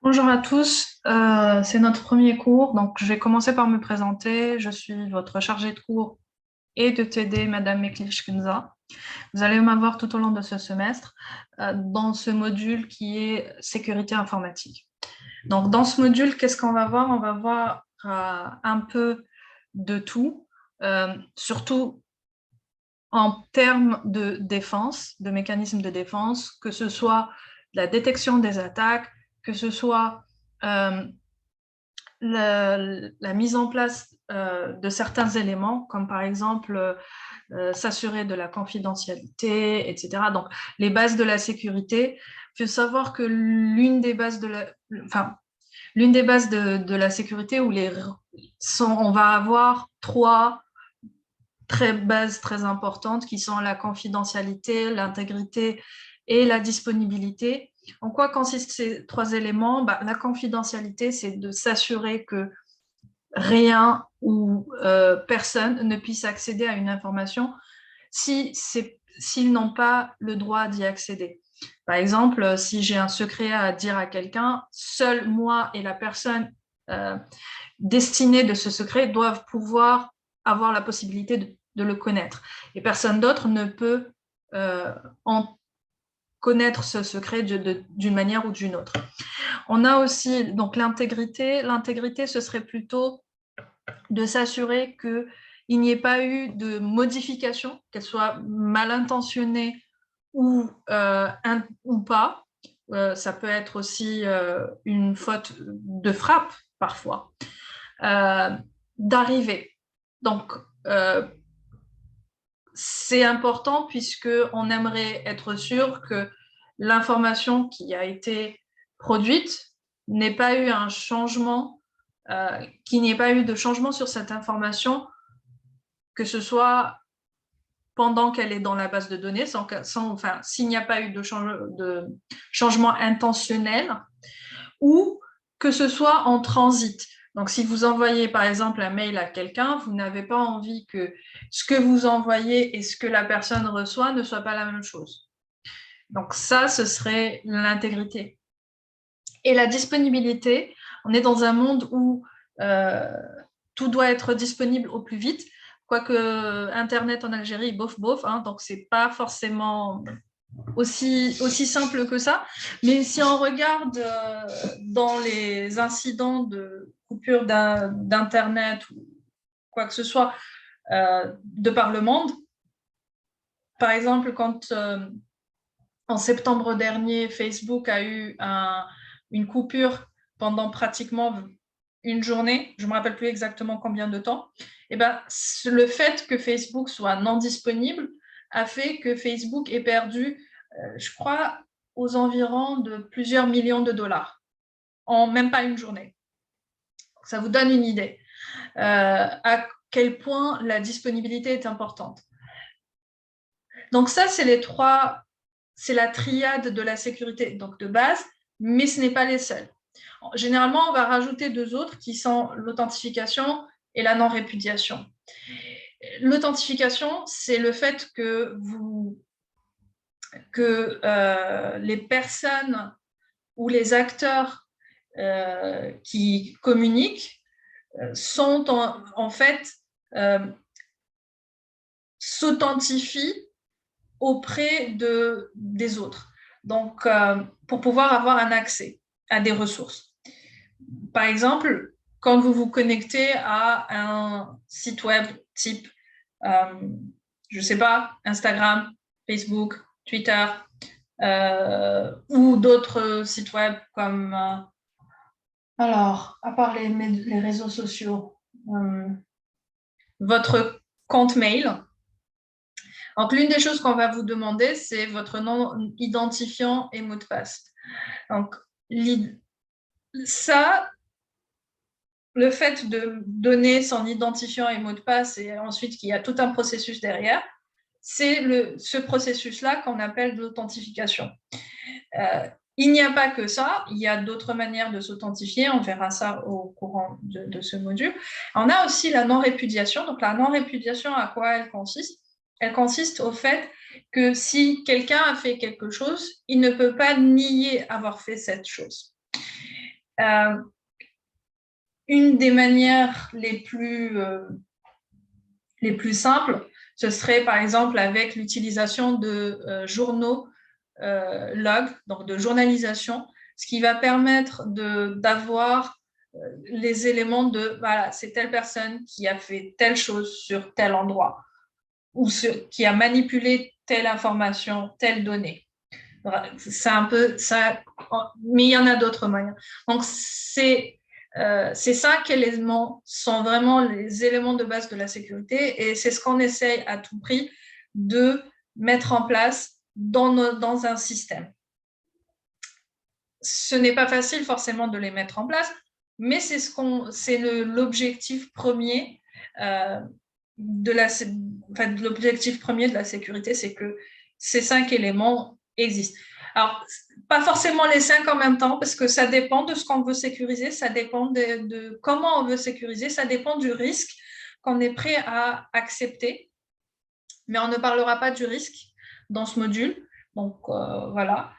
Bonjour à tous, c'est notre premier cours, donc je vais commencer par me présenter. Je suis votre chargée de cours et de TD, Madame Meklish-Kenza. Vous allez m'avoir tout au long de ce semestre dans ce module qui est sécurité informatique. Donc dans ce module, qu'est-ce qu'on va voir? On va voir un peu de tout, surtout en termes de défense, de mécanismes de défense, que ce soit la détection des attaques, que ce soit euh, la mise en place de certains éléments, comme par exemple s'assurer de la confidentialité, etc. Donc, les bases de la sécurité. Il faut savoir que l'une des bases de la sécurité, on va avoir trois bases très importantes qui sont la confidentialité, l'intégrité et la disponibilité. En quoi consistent ces trois éléments? La confidentialité, c'est de s'assurer que rien ou personne ne puisse accéder à une information s'ils n'ont pas le droit d'y accéder. Par exemple, si j'ai un secret à dire à quelqu'un, seul moi et la personne euh, destinée de ce secret doivent pouvoir avoir la possibilité de le connaître. Et personne d'autre ne peut en connaître ce secret d'une manière ou d'une autre. On a aussi donc l'intégrité. L'intégrité, ce serait plutôt de s'assurer qu'il n'y ait pas eu de modification, qu'elle soit mal intentionnée ou pas. Ça peut être aussi une faute de frappe parfois, euh, d'arriver. Donc, c'est important puisqu'on aimerait être sûr que l'information qui a été produite n'ait pas eu un changement, qu'il n'y ait pas eu de changement sur cette information, que ce soit pendant qu'elle est dans la base de données, s'il n'y a pas eu de changement intentionnel, ou que ce soit en transit. Donc, si vous envoyez, par exemple, un mail à quelqu'un, vous n'avez pas envie que ce que vous envoyez et ce que la personne reçoit ne soit pas la même chose. Donc, ça, ce serait l'intégrité. Et la disponibilité, on est dans un monde où tout doit être disponible au plus vite, quoique Internet en Algérie, bof, bof, hein, donc c'est pas forcément aussi simple que ça. Mais si on regarde dans les incidents de coupure d'Internet ou quoi que ce soit de par le monde, par exemple, quand en septembre dernier, Facebook a eu une coupure pendant pratiquement une journée, je ne me rappelle plus exactement combien de temps, et le fait que Facebook soit non disponible a fait que Facebook ait perdu, je crois, aux environs de plusieurs millions de dollars en même pas une journée. Ça vous donne une idée à quel point la disponibilité est importante. Donc ça, c'est la triade de la sécurité, donc de base, mais ce n'est pas les seuls. Généralement, on va rajouter deux autres qui sont l'authentification et la non-répudiation. L'authentification, c'est le fait que les personnes ou les acteurs qui communiquent sont en fait s'authentifient auprès des autres. Donc, pour pouvoir avoir un accès à des ressources. Par exemple, quand vous vous connectez à un site web type, je ne sais pas, Instagram, Facebook, Twitter, ou d'autres sites web comme, alors, à part les réseaux sociaux, votre compte mail. Donc, l'une des choses qu'on va vous demander, c'est votre nom identifiant et mot de passe. Donc, ça, le fait de donner son identifiant et mot de passe et ensuite qu'il y a tout un processus derrière, c'est ce processus-là qu'on appelle l'authentification. Il n'y a pas que ça, il y a d'autres manières de s'authentifier, on verra ça au courant de ce module. On a aussi la non-répudiation. Donc la non-répudiation, à quoi elle consiste? Elle consiste au fait que si quelqu'un a fait quelque chose, il ne peut pas nier avoir fait cette chose. Une des manières les plus simples, ce serait par exemple avec l'utilisation de journaux log, donc de journalisation, ce qui va permettre d'avoir les éléments de, voilà, c'est telle personne qui a fait telle chose sur tel endroit ou qui a manipulé telle information, telle donnée. C'est un peu ça, mais il y en a d'autres moyens. Donc, ces 5 éléments sont vraiment les éléments de base de la sécurité et c'est ce qu'on essaye à tout prix de mettre en place dans un système. Ce n'est pas facile forcément de les mettre en place, mais c'est l'objectif premier l'objectif premier de la sécurité, c'est que ces 5 éléments existent. Alors, pas forcément les 5 en même temps, parce que ça dépend de ce qu'on veut sécuriser, ça dépend de comment on veut sécuriser, ça dépend du risque qu'on est prêt à accepter. Mais on ne parlera pas du risque dans ce module. Donc, voilà.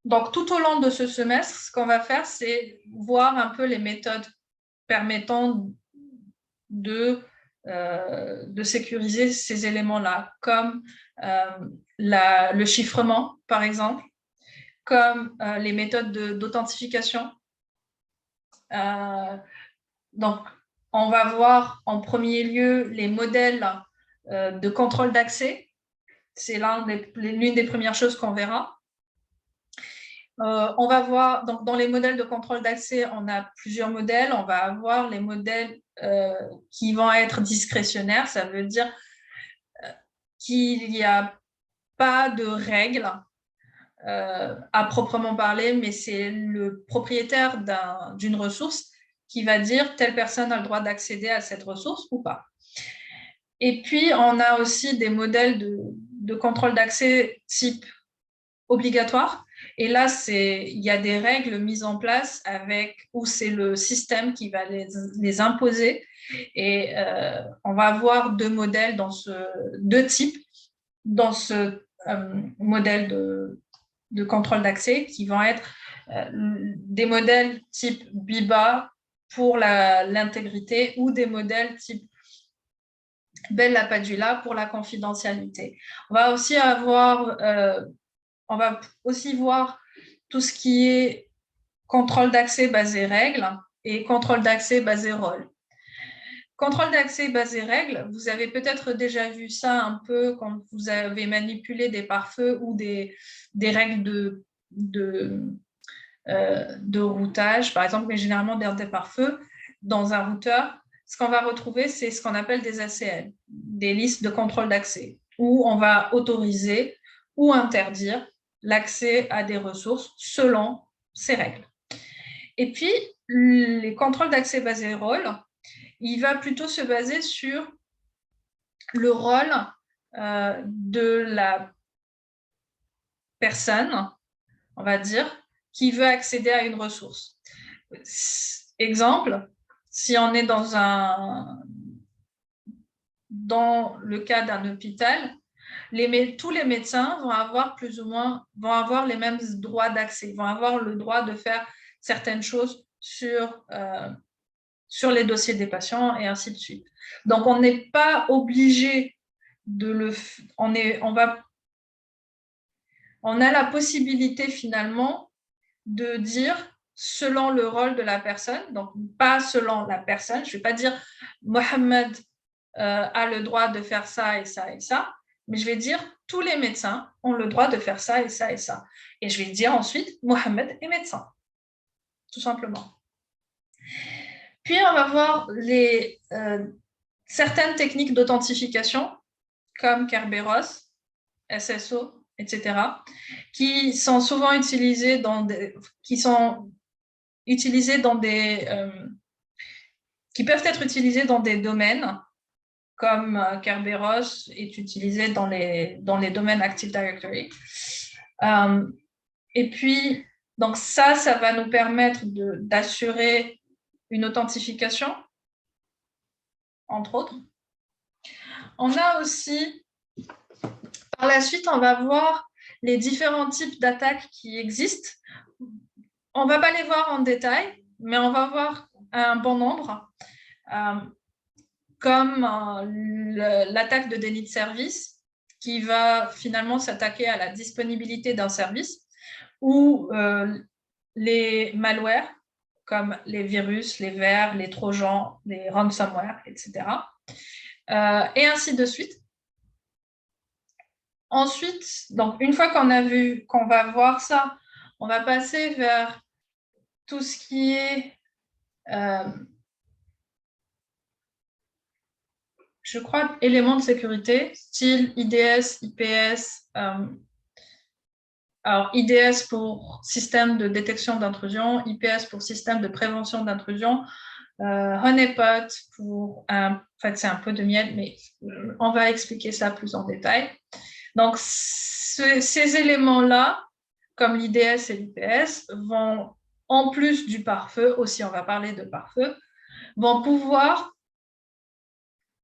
Donc, tout au long de ce semestre, ce qu'on va faire, c'est voir un peu les méthodes permettant de sécuriser ces éléments-là, comme le chiffrement, par exemple, comme les méthodes d'authentification. Donc, on va voir en premier lieu les modèles de contrôle d'accès. C'est l'une des premières choses qu'on verra. On va voir, donc dans les modèles de contrôle d'accès, on a plusieurs modèles. On va avoir les modèles qui vont être discrétionnaires. Ça veut dire qu'il n'y a pas de règles à proprement parler, mais c'est le propriétaire d'une ressource qui va dire telle personne a le droit d'accéder à cette ressource ou pas. Et puis, on a aussi des modèles de contrôle d'accès type obligatoire. Et là, il y a des règles mises en place où c'est le système qui va les imposer. Et on va avoir deux types dans ce modèle de contrôle d'accès qui vont être des modèles type BIBA pour l'intégrité ou des modèles type Bella Padula pour la confidentialité. On va aussi voir tout ce qui est contrôle d'accès basé règles et contrôle d'accès basé rôle. Contrôle d'accès basé règles, vous avez peut-être déjà vu ça un peu quand vous avez manipulé des pare-feux ou des règles de routage, par exemple, mais généralement des pare-feux dans un routeur. Ce qu'on va retrouver, c'est ce qu'on appelle des ACL, des listes de contrôle d'accès, où on va autoriser ou interdire l'accès à des ressources selon ces règles. Et puis, les contrôles d'accès basés rôle, il va plutôt se baser sur le rôle de la personne, on va dire, qui veut accéder à une ressource. Exemple, si on est dans le cas d'un hôpital, tous les médecins vont avoir les mêmes droits d'accès, ils vont avoir le droit de faire certaines choses sur les dossiers des patients et ainsi de suite. Donc, on n'est pas obligé on a la possibilité finalement de dire selon le rôle de la personne, donc pas selon la personne. Je ne vais pas dire Mohamed a le droit de faire ça et ça et ça, mais je vais dire tous les médecins ont le droit de faire ça et ça et ça. Et je vais dire ensuite Mohamed est médecin, tout simplement. Puis on va voir certaines techniques d'authentification comme Kerberos, SSO, etc., qui sont souvent utilisées qui peuvent être utilisées dans des domaines comme Kerberos est utilisé dans les domaines Active Directory. Et puis, donc ça va nous permettre d'assurer une authentification, entre autres. On a aussi, par la suite, on va voir les différents types d'attaques qui existent. On ne va pas les voir en détail, mais on va voir un bon nombre, comme l'attaque de déni de service, qui va finalement s'attaquer à la disponibilité d'un service, ou les malwares, comme les virus, les vers, les trojans, les ransomware, etc. Et ainsi de suite. Ensuite, donc une fois qu'on a vu, qu'on va voir ça, on va passer vers tout ce qui est, je crois, éléments de sécurité, style IDS, IPS. Alors, IDS pour système de détection d'intrusion, IPS pour système de prévention d'intrusion, Honeypot pour, en fait, c'est un peu de miel, mais on va expliquer ça plus en détail. Donc, ces éléments-là, comme l'IDS et l'IPS, vont, en plus du pare-feu, aussi on va parler de pare-feu, vont pouvoir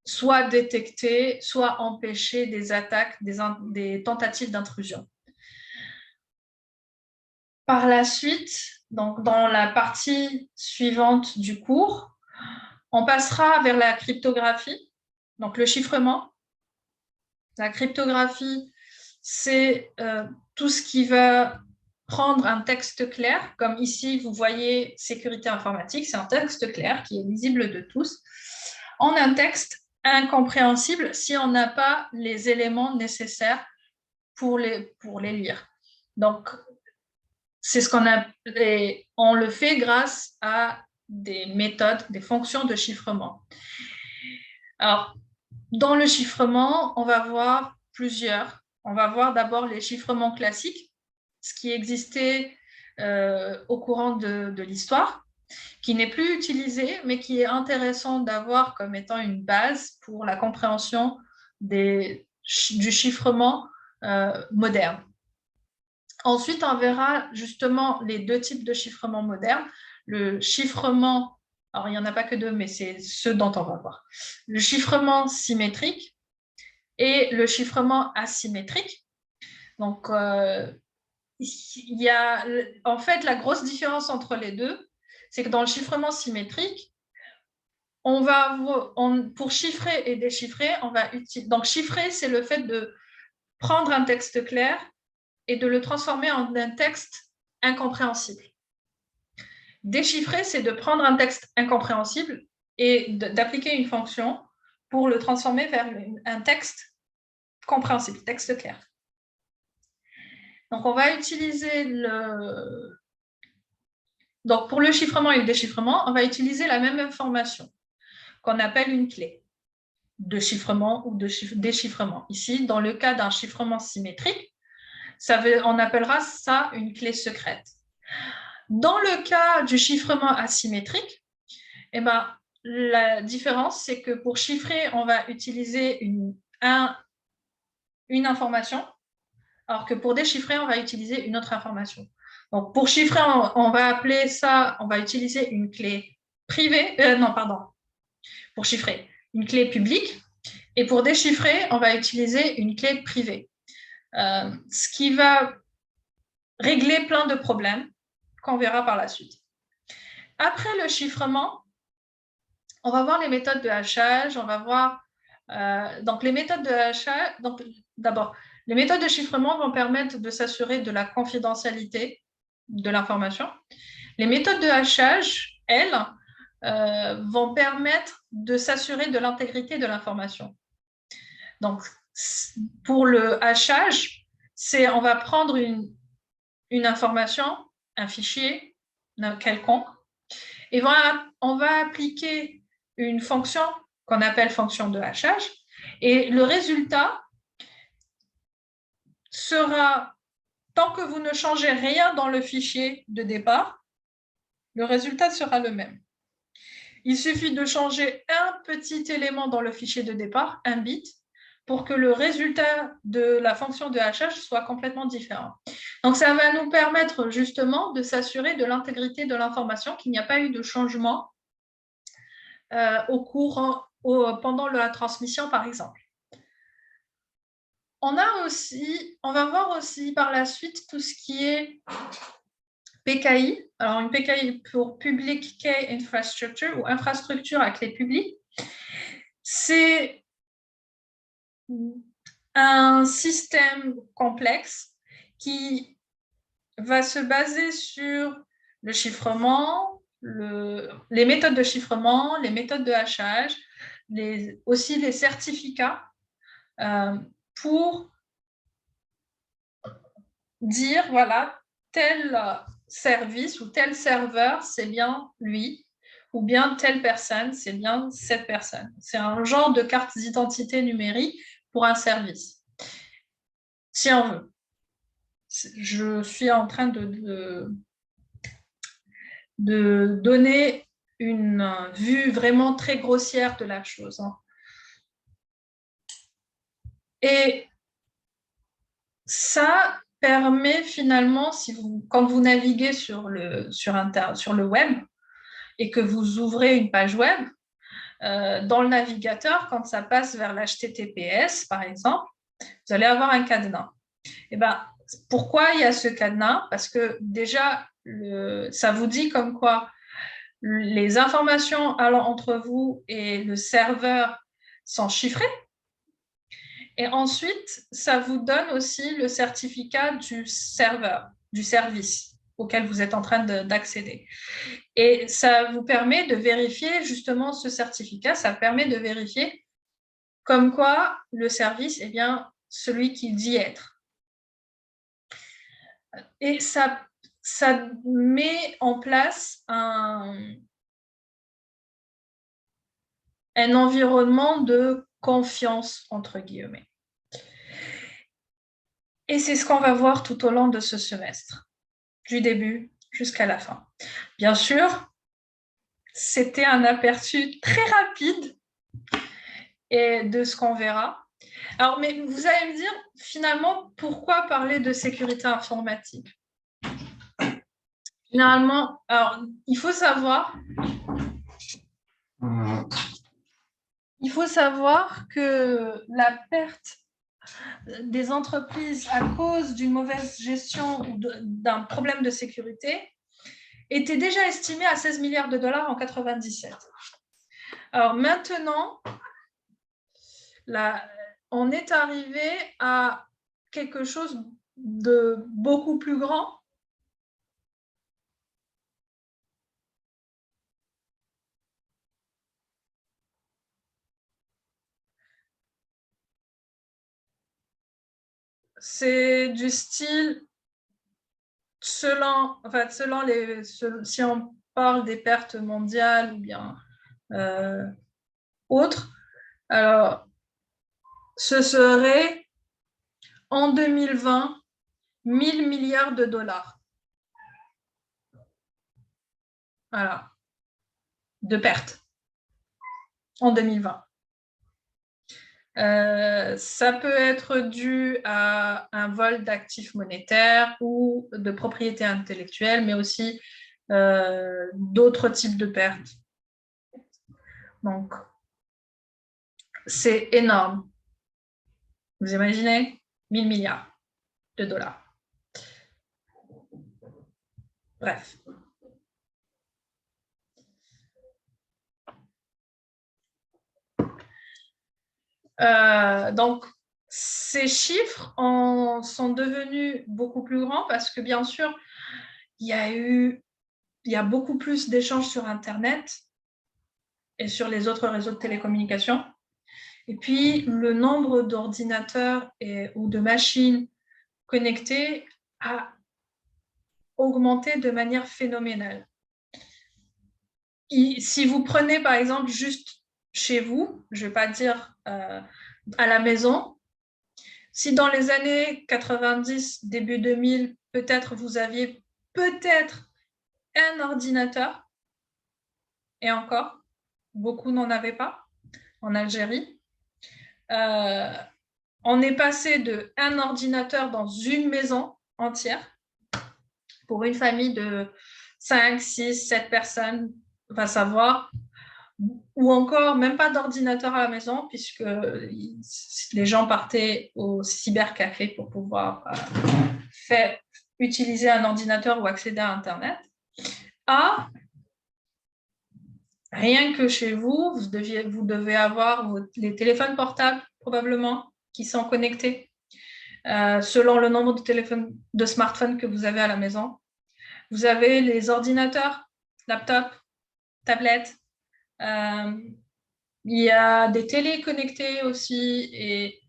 soit détecter, soit empêcher des attaques, des tentatives d'intrusion. Par la suite, donc dans la partie suivante du cours, on passera vers la cryptographie, donc le chiffrement. La cryptographie, c'est tout ce qui va prendre un texte clair, comme ici, vous voyez sécurité informatique, c'est un texte clair qui est lisible de tous, en un texte incompréhensible si on n'a pas les éléments nécessaires pour les lire. Donc, c'est ce qu'on a, et on le fait grâce à des méthodes, des fonctions de chiffrement. Alors, dans le chiffrement, on va voir plusieurs. On va voir d'abord les chiffrements classiques, ce qui existait au courant de l'histoire, qui n'est plus utilisé, mais qui est intéressant d'avoir comme étant une base pour la compréhension du chiffrement moderne. Ensuite, on verra justement les deux types de chiffrement moderne. Le chiffrement, alors il n'y en a pas que deux, mais c'est ceux dont on va voir. Le chiffrement symétrique et le chiffrement asymétrique. Donc, il y a en fait la grosse différence entre les deux, c'est que dans le chiffrement symétrique, pour chiffrer et déchiffrer, on va utiliser. Donc, chiffrer, c'est le fait de prendre un texte clair et de le transformer en un texte incompréhensible. Déchiffrer, c'est de prendre un texte incompréhensible et d'appliquer une fonction pour le transformer vers un texte compréhensible, texte clair. Donc, on va utiliser Donc, pour le chiffrement et le déchiffrement, on va utiliser la même information qu'on appelle une clé de chiffrement ou de déchiffrement. Ici, dans le cas d'un chiffrement symétrique, on appellera ça une clé secrète. Dans le cas du chiffrement asymétrique, eh ben, la différence, c'est que pour chiffrer, on va utiliser une information, alors que pour déchiffrer, on va utiliser une autre information. Donc, pour chiffrer, on va appeler ça, on va utiliser une clé privée, pour chiffrer, une clé publique, et pour déchiffrer, on va utiliser une clé privée. Ce qui va régler plein de problèmes qu'on verra par la suite. Après le chiffrement, on va voir les méthodes de hachage, on va voir donc les méthodes de hachage. Donc, d'abord, les méthodes de chiffrement vont permettre de s'assurer de la confidentialité de l'information. Les méthodes de hachage, elles, vont permettre de s'assurer de l'intégrité de l'information. Donc, pour le hachage, on va prendre une information, un fichier quelconque, et on va appliquer une fonction qu'on appelle fonction de hachage, et le résultat sera, tant que vous ne changez rien dans le fichier de départ, le résultat sera le même. Il suffit de changer un petit élément dans le fichier de départ, un bit, pour que le résultat de la fonction de hachage soit complètement différent. Donc, ça va nous permettre justement de s'assurer de l'intégrité de l'information, qu'il n'y a pas eu de changement pendant la transmission, par exemple. on va voir aussi par la suite tout ce qui est PKI. Alors, une PKI pour Public Key Infrastructure ou infrastructure à clé publique. C'est un système complexe qui va se baser sur le chiffrement, les méthodes de chiffrement, les méthodes de hachage, aussi les certificats pour dire, voilà, tel service ou tel serveur, c'est bien lui, ou bien telle personne, c'est bien cette personne. C'est un genre de carte d'identité numérique pour un service, si on veut. Je suis en train de donner une vue vraiment très grossière de la chose. Et ça permet finalement, quand vous naviguez sur le web et que vous ouvrez une page web, dans le navigateur, quand ça passe vers l'HTTPS, par exemple, vous allez avoir un cadenas. Et ben, pourquoi il y a ce cadenas? Parce que déjà, ça vous dit comme quoi les informations allant entre vous et le serveur sont chiffrées. Et ensuite, ça vous donne aussi le certificat du serveur, du service auquel vous êtes en train d'accéder. Et ça vous permet de vérifier justement ce certificat, ça permet de vérifier comme quoi le service est bien celui qu'il dit être. Et ça met en place un environnement de confiance, entre guillemets. Et c'est ce qu'on va voir tout au long de ce semestre, du début jusqu'à la fin. Bien sûr, c'était un aperçu très rapide et de ce qu'on verra. Alors, mais vous allez me dire, finalement, pourquoi parler de sécurité informatique? Finalement, alors, il faut savoir que la perte des entreprises à cause d'une mauvaise gestion ou d'un problème de sécurité était déjà estimée à 16 milliards de dollars en 1997. Alors maintenant, on est arrivé à quelque chose de beaucoup plus grand. C'est du style, selon si on parle des pertes mondiales ou bien autres, alors ce serait en 2020 1000 milliards de dollars. Voilà, de pertes en 2020. Ça peut être dû à un vol d'actifs monétaires ou de propriété intellectuelle, mais aussi d'autres types de pertes. Donc, c'est énorme. Vous imaginez 1000 milliards de dollars. Bref. Donc, ces chiffres sont devenus beaucoup plus grands parce que, bien sûr, il y a beaucoup plus d'échanges sur Internet et sur les autres réseaux de télécommunications. Et puis, le nombre d'ordinateurs ou de machines connectées a augmenté de manière phénoménale. Si vous prenez, par exemple, juste chez vous, je ne vais pas dire à la maison, si dans les années 90, début 2000, peut-être vous aviez peut-être un ordinateur, et encore, beaucoup n'en avaient pas en Algérie. On est passé de un ordinateur dans une maison entière pour une famille de 5, 6, 7 personnes, va savoir. ou encore même pas d'ordinateur à la maison, puisque les gens partaient au cybercafé pour pouvoir utiliser un ordinateur ou accéder à Internet, à rien que chez vous, vous devez avoir les téléphones portables probablement qui sont connectés selon le nombre de smartphones que vous avez à la maison. Vous avez les ordinateurs, laptops, tablettes. Il y a des télés connectées aussi et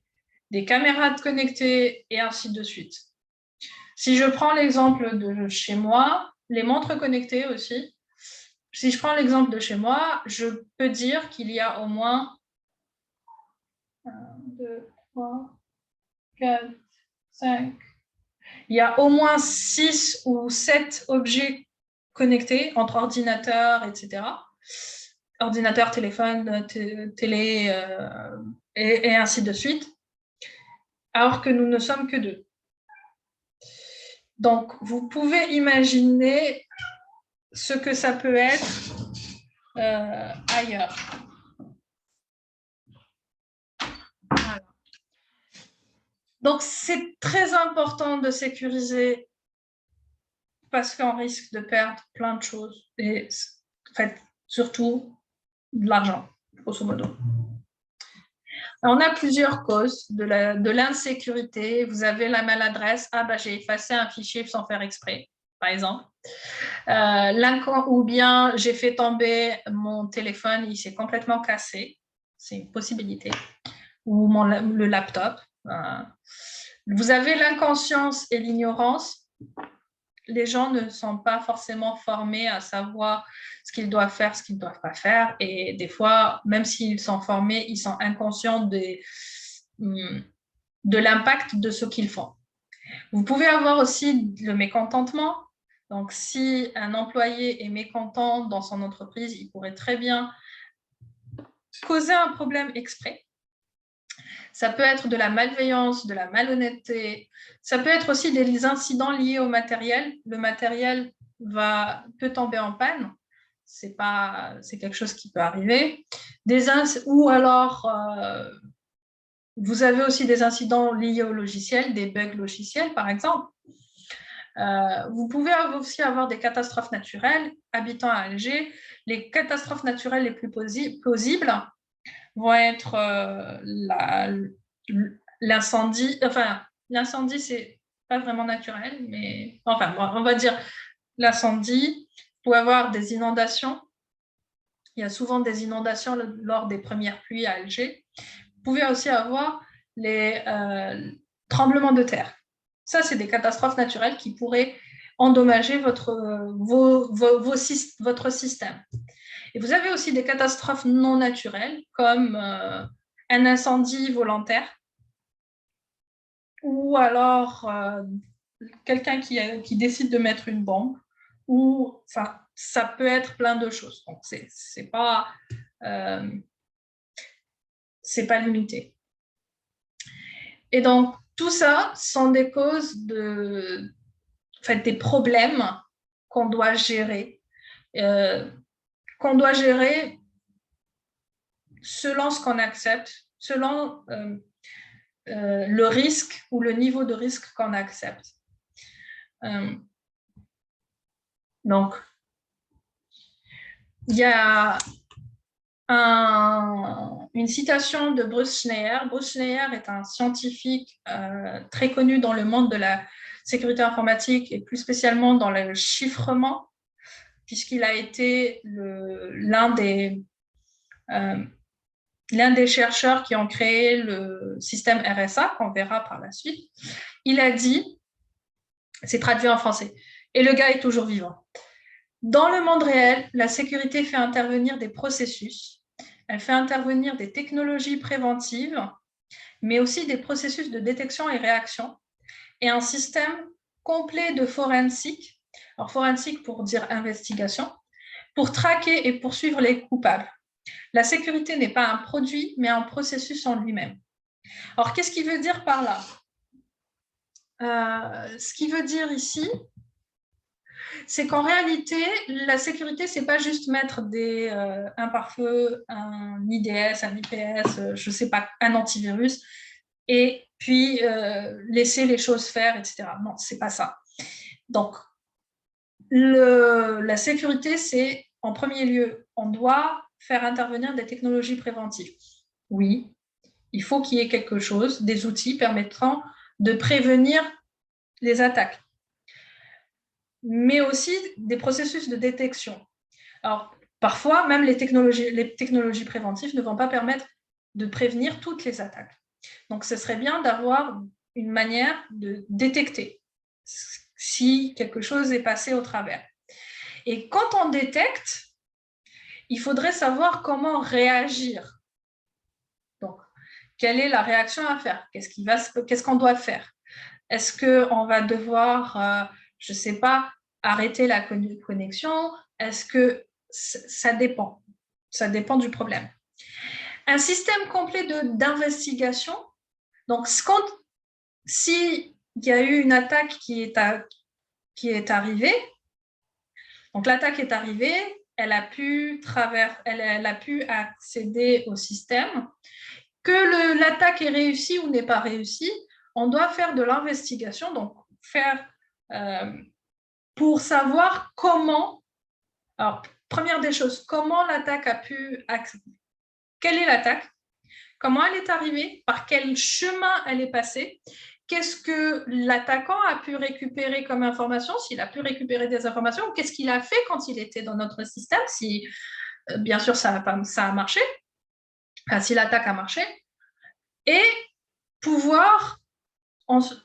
des caméras connectées et ainsi de suite. Si je prends l'exemple de chez moi, les montres connectées aussi. Si je prends l'exemple de chez moi, je peux dire qu'il y a au moins 1, 2, 3, 4, 5. Il y a au moins 6 ou 7 objets connectés entre ordinateurs, etc. Ordinateur, téléphone, télé, et ainsi de suite, alors que nous ne sommes que 2. Donc, vous pouvez imaginer ce que ça peut être ailleurs. Voilà. Donc, c'est très important de sécuriser parce qu'on risque de perdre plein de choses et en fait, surtout de l'argent, grosso modo. On a plusieurs causes de l'insécurité. Vous avez la maladresse. Ah, bah, j'ai effacé un fichier sans faire exprès, par exemple. Ou bien j'ai fait tomber mon téléphone, il s'est complètement cassé. C'est une possibilité. Ou le laptop. Vous avez l'inconscience et l'ignorance. Les gens ne sont pas forcément formés à savoir ce qu'ils doivent faire, ce qu'ils ne doivent pas faire. Et des fois, même s'ils sont formés, ils sont inconscients de l'impact de ce qu'ils font. Vous pouvez avoir aussi le mécontentement. Donc, si un employé est mécontent dans son entreprise, il pourrait très bien causer un problème exprès. Ça peut être de la malveillance, de la malhonnêteté. Ça peut être aussi des incidents liés au matériel. Le matériel peut tomber en panne. C'est quelque chose qui peut arriver. Ou alors, vous avez aussi des incidents liés au logiciel, des bugs logiciels, par exemple. Vous pouvez aussi avoir des catastrophes naturelles. Habitant à Alger, les catastrophes naturelles les plus plausibles vont être l'incendie. Enfin, l'incendie, c'est pas vraiment naturel, mais enfin, on va dire l'incendie. Vous pouvez avoir des inondations. Il y a souvent des inondations lors des premières pluies à Alger. Vous pouvez aussi avoir les tremblements de terre. Ça, c'est des catastrophes naturelles qui pourraient endommager votre système. Et vous avez aussi des catastrophes non naturelles, comme un incendie volontaire, ou alors quelqu'un qui décide de mettre une bombe, ou enfin, ça peut être plein de choses. Donc, c'est pas limité. Et donc, tout ça sont des causes des problèmes qu'on doit gérer. Selon ce qu'on accepte, selon le risque ou le niveau de risque qu'on accepte. Donc, il y a une citation de Bruce Schneier. Bruce Schneier est un scientifique très connu dans le monde de la sécurité informatique et plus spécialement dans le chiffrement, puisqu'il a été l'un des chercheurs qui ont créé le système RSA, qu'on verra par la suite. Il a dit, c'est traduit en français, et le gars est toujours vivant. Dans le monde réel, la sécurité fait intervenir des processus, elle fait intervenir des technologies préventives, mais aussi des processus de détection et réaction, et un système complet de forensique, alors forensique pour dire investigation, pour traquer et poursuivre les coupables. La sécurité n'est pas un produit, mais un processus en lui-même. Alors, qu'est-ce qu'il veut dire par là ? Ce qu'il veut dire ici, c'est qu'en réalité, la sécurité, c'est pas juste mettre un pare-feu, un IDS, un IPS, je sais pas, un antivirus, et puis laisser les choses faire, etc. Non, c'est pas ça. Donc, la sécurité, c'est en premier lieu, on doit faire intervenir des technologies préventives. Oui, il faut qu'il y ait quelque chose, des outils permettant de prévenir les attaques, mais aussi des processus de détection. Alors, parfois, même les technologies préventives ne vont pas permettre de prévenir toutes les attaques. Donc, ce serait bien d'avoir une manière de détecter si quelque chose est passé au travers. Et quand on détecte, il faudrait savoir comment réagir. Donc, quelle est la réaction à faire? Qu'est-ce qu'on doit faire? Est-ce qu'on va devoir, je ne sais pas, arrêter la connexion? Est-ce que ça dépend? Ça dépend du problème. Un système complet d'investigation. Donc, s'il y a eu une attaque qui est arrivée, donc l'attaque est arrivée, elle a pu accéder au système. Que l'attaque est réussie ou n'est pas réussie, on doit faire de l'investigation, donc pour savoir comment. Alors, première des choses, comment l'attaque a pu accéder. Quelle est l'attaque? Comment elle est arrivée? Par quel chemin elle est passée? Qu'est-ce que l'attaquant a pu récupérer comme information? S'il a pu récupérer des informations, qu'est-ce qu'il a fait quand il était dans notre système? Si, bien sûr, ça a marché, enfin, si l'attaque a marché. Et pouvoir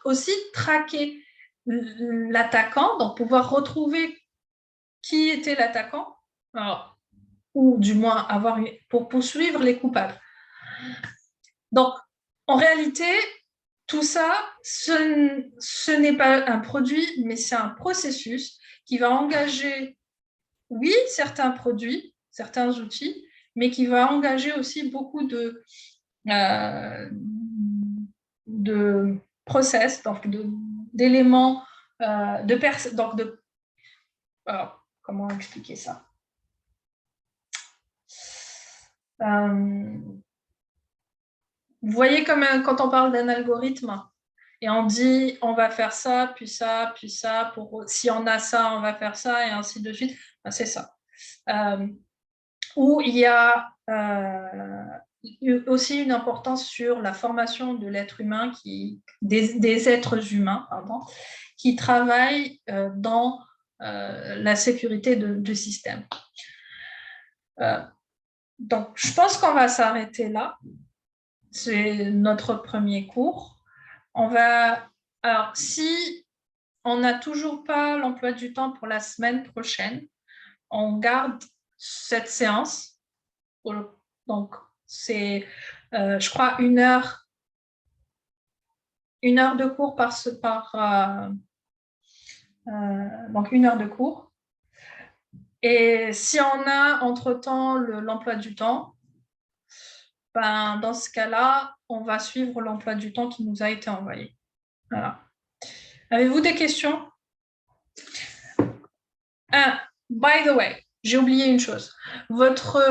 aussi traquer l'attaquant, donc pouvoir retrouver qui était l'attaquant, ou du moins pour poursuivre les coupables. Donc, en réalité, tout ça, ce n'est pas un produit, mais c'est un processus qui va engager, oui, certains produits, certains outils, mais qui va engager aussi beaucoup de process, donc d'éléments, alors, comment expliquer ça? Vous voyez comme quand on parle d'un algorithme et on dit on va faire ça, puis ça, puis ça, si on a ça, on va faire ça, et ainsi de suite. Ben, c'est ça. Où il y a aussi une importance sur la formation de l'être humain, des êtres humains, pardon, qui travaillent dans la sécurité du système. Donc, je pense qu'on va s'arrêter là. C'est notre premier cours. Alors, si on n'a toujours pas l'emploi du temps pour la semaine prochaine, on garde cette séance. Donc, c'est, je crois, une heure de cours donc une heure de cours. Et si on a entre-temps l'emploi du temps, ben, dans ce cas-là, on va suivre l'emploi du temps qui nous a été envoyé. Voilà. Avez-vous des questions? By the way, j'ai oublié une chose. Votre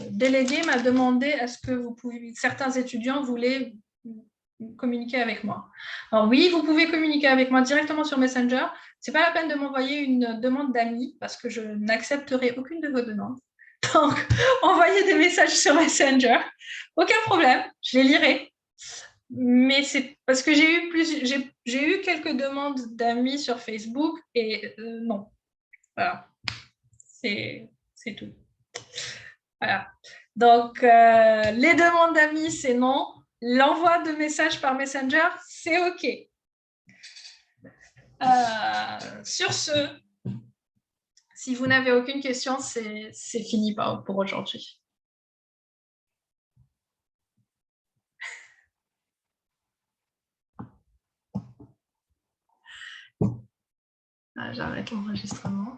délégué m'a demandé est-ce que certains étudiants voulaient communiquer avec moi. Alors oui, vous pouvez communiquer avec moi directement sur Messenger. Ce n'est pas la peine de m'envoyer une demande d'amis parce que je n'accepterai aucune de vos demandes. Donc, envoyez des messages sur Messenger. Aucun problème, je les lirai. Mais c'est parce que j'ai eu quelques demandes d'amis sur Facebook et non. Voilà. C'est tout. Voilà. Donc, les demandes d'amis, c'est non. L'envoi de messages par Messenger, c'est OK. Sur ce, si vous n'avez aucune question, c'est fini pour aujourd'hui. J'arrête l'enregistrement.